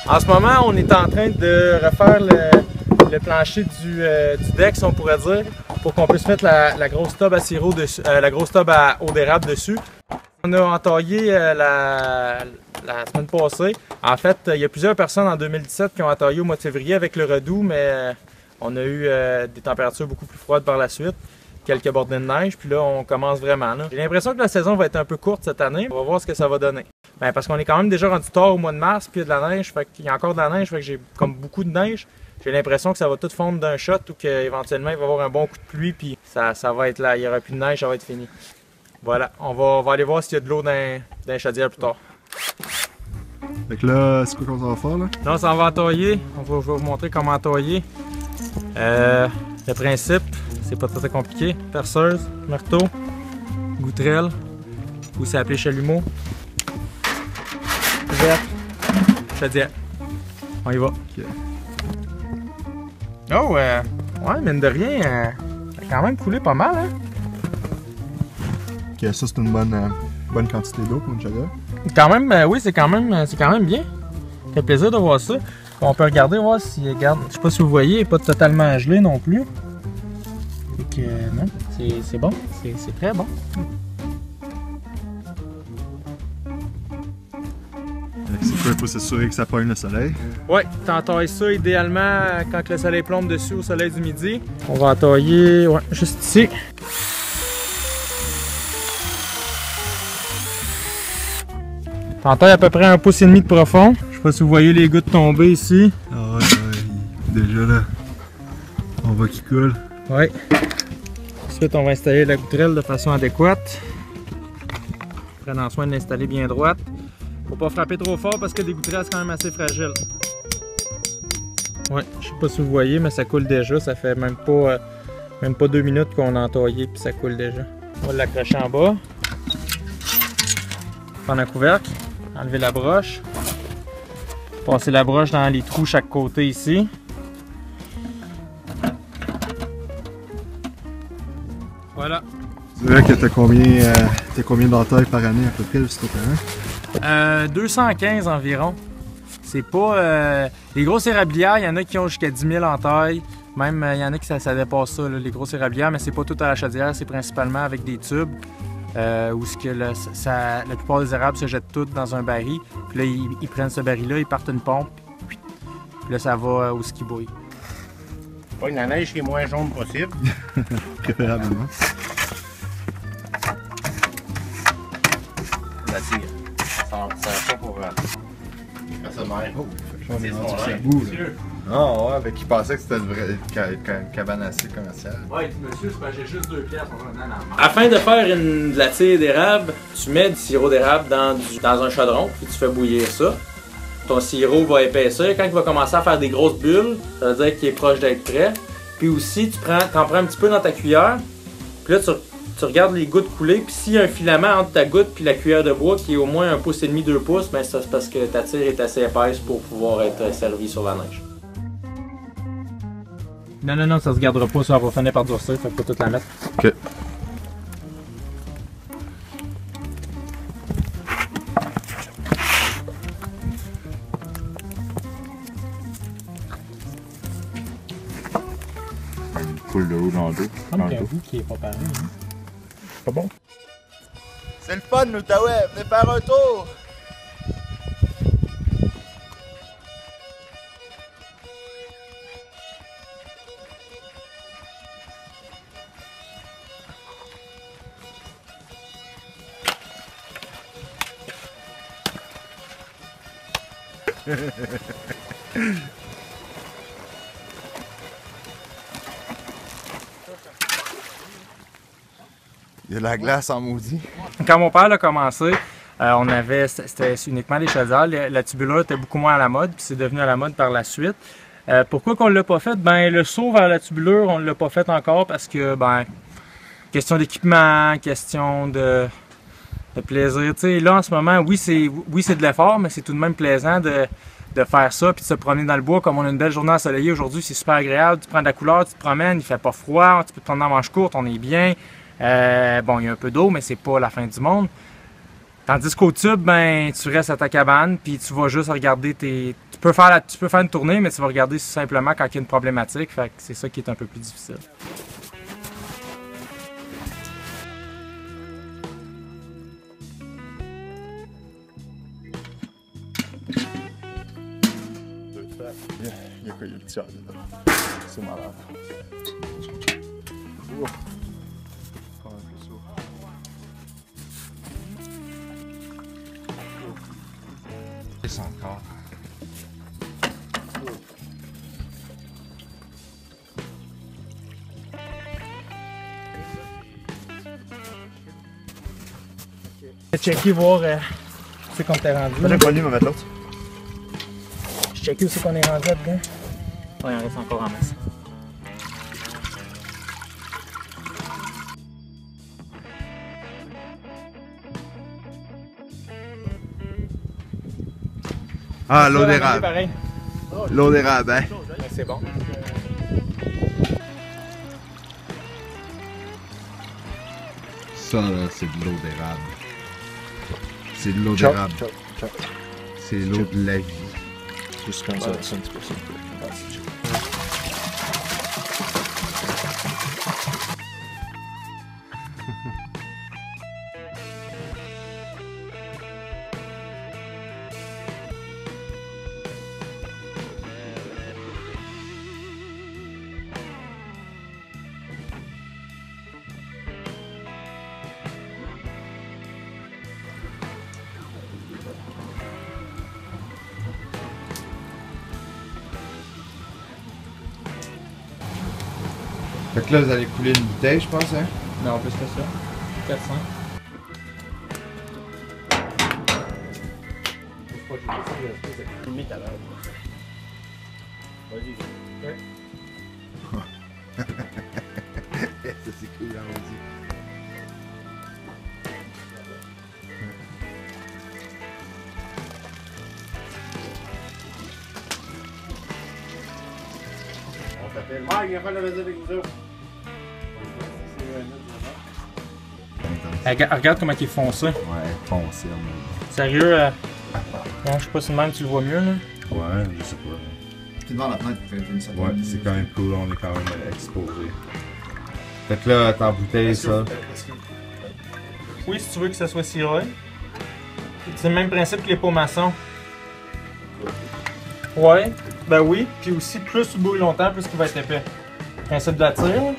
En ce moment, on est en train de refaire le plancher du deck, si on pourrait dire, pour qu'on puisse mettre la grosse tube à sirop dessus, la grosse tube à eau d'érable dessus. On a entaillé la semaine passée. En fait, il y a plusieurs personnes en 2017 qui ont entaillé au mois de février avec le redoux, mais on a eu des températures beaucoup plus froides par la suite. Quelques bordées de neige, puis là, on commence vraiment. J'ai l'impression que la saison va être un peu courte cette année. On va voir ce que ça va donner. Ben, parce qu'on est quand même déjà rendu tard au mois de mars, puis il y a de la neige, fait qu'il y a encore de la neige, fait que j'ai comme beaucoup de neige. J'ai l'impression que ça va tout fondre d'un shot ou qu'éventuellement il va y avoir un bon coup de pluie, puis ça va être là. Il n'y aura plus de neige, ça va être fini. Voilà, on va aller voir s'il y a de l'eau dans les chaudières plus tard. Fait que là, c'est quoi qu'on va faire là? Là, on va entailler. Je vais vous montrer comment entailler. Le principe, c'est pas très compliqué. Perceuse, marteau, goutterelle, ou c'est appelé chalumeau. Verte, chaudière. On y va. Okay. Oh, ouais, mine de rien, ça a quand même coulé pas mal, hein? Ok, ça c'est une bonne quantité d'eau pour une chaudière. Quand même, oui, c'est quand même bien. Ça fait plaisir de voir ça. On peut regarder, voir si, regarde, je sais pas si vous voyez, il n'est pas totalement gelé non plus. Fait que, non, c'est bon, c'est très bon. Il faut s'assurer que ça pogne le soleil. Oui, tu entailles ça idéalement quand le soleil plombe dessus au soleil du midi. On va entailler, ouais, juste ici. T'entailles à peu près 1,5 pouce de profond. Je sais pas si vous voyez les gouttes tomber ici. Ah ouais, déjà là, on voit qu'il coule. Oui. Ensuite, on va installer la goutterelle de façon adéquate. Prenons soin de l'installer bien droite. Faut pas frapper trop fort parce que des goutterelles, c'est quand même assez fragile. Ouais, je sais pas si vous voyez, mais ça coule déjà. Ça fait même pas 2 minutes qu'on a entaillé puis ça coule déjà. On va l'accrocher en bas. Prendre un couvercle, enlever la broche. Passer la broche dans les trous chaque côté ici. Voilà. C'est vrai que t'as combien d'entailles par année à peu près sur ton terrain? 215 environ. C'est pas... les grosses érablières, il y en a qui ont jusqu'à 10 000 entailles. Même, il y en a qui ça dépasse ça, là, les grosses érablières, mais c'est pas tout à la chaudière, c'est principalement avec des tubes. Où la plupart des érables se jettent toutes dans un baril. Puis là, ils prennent ce baril-là, ils partent une pompe. Puis là, ça va où ce qui bouille. Pas une neige qui est moins jaune possible. Préférablement. Ça tire. Ça pas pour SMR. Oh, C'est c'est son rendu rêve. bout là. Ah ouais, ben qui pensait que c'était une vraie cabane à sucre commerciale. Ouais, monsieur, c'est parce que j'ai juste 2 pièces. Afin de faire de la tire d'érable, tu mets du sirop d'érable dans un chaudron, puis tu fais bouillir ça. Ton sirop va épaissir. Quand il va commencer à faire des grosses bulles, ça veut dire qu'il est proche d'être prêt. Puis aussi, t'en prends un petit peu dans ta cuillère. Puis là, tu regardes les gouttes couler. Puis s'il y a un filament entre ta goutte et la cuillère de bois qui est au moins 1,5 pouce, 2 pouces, ben c'est parce que ta tire est assez épaisse pour pouvoir être servie sur la neige. Non, ça se gardera pas, ça va finir par durcir, fait que pas tout la mettre. Ok. Coule de l'eau dans le dos. Comme qu'un goût qui est pas pareil. Hein? Pas bon? C'est le fun, l'Outaouais! Venez faire un tour! Il y a de la glace en maudit. Quand mon père a commencé, c'était uniquement des chaudières. La tubulure était beaucoup moins à la mode, puis c'est devenu à la mode par la suite. Pourquoi qu'on ne l'a pas fait? Ben, le saut vers la tubulure, on ne l'a pas fait encore parce que, ben, question d'équipement, question de plaisir. Tu sais, là, en ce moment, oui, c'est de l'effort, mais c'est tout de même plaisant de faire ça puis de se promener dans le bois. Comme on a une belle journée ensoleillée aujourd'hui, c'est super agréable. Tu prends de la couleur, tu te promènes, il fait pas froid, tu peux te prendre en manche courte, on est bien. Bon, il y a un peu d'eau, mais c'est pas la fin du monde. Tandis qu'au tube, ben, tu restes à ta cabane, puis tu vas juste regarder tu peux faire une tournée, mais tu vas regarder simplement quand il y a une problématique. Fait que c'est ça qui est un peu plus difficile. Il y a quoi, il y a le tiers dedans. C'est malade. Ouh. Prends un peu ça. C'est encore. Checker, voir c'est qu'on t'est rendu. J'ai pas lui, me mettre l'autre. Checker où c'est qu'on est rendu là-dedans. Ouais, il en reste encore en masse. Ah, l'eau d'érable. L'eau d'érable, hein? Ouais, c'est bon. Ça, là, c'est de l'eau d'érable. C'est de l'eau d'érable. C'est l'eau de la vie. Juste comme ça, c'est un petit peu ça. Fait que là, vous allez couler une bouteille, je pense, hein? Non, plus que ça. 400. Limite à l'heure. Vas-y. Ouais. Ça, c'est cool, hein, vas-y. On t'appelle. Mike, il a fait la vaisselle avec vous autres. Regarde comment ils font ça. Ouais, foncé, Sérieux, non, je sais pas si même tu le vois mieux là. Ouais, je sais pas. Puis devant la fenêtre, il fait une certaine. Ouais, c'est quand même cool, on est quand même exposé. Fait que là, t'embouteilles ça. Oui, si tu veux que ça soit ciré. C'est le même principe que les pots maçons. Ouais, ben oui. Puis aussi, plus tu bouilles longtemps, plus il va être épais. Principe de la tire.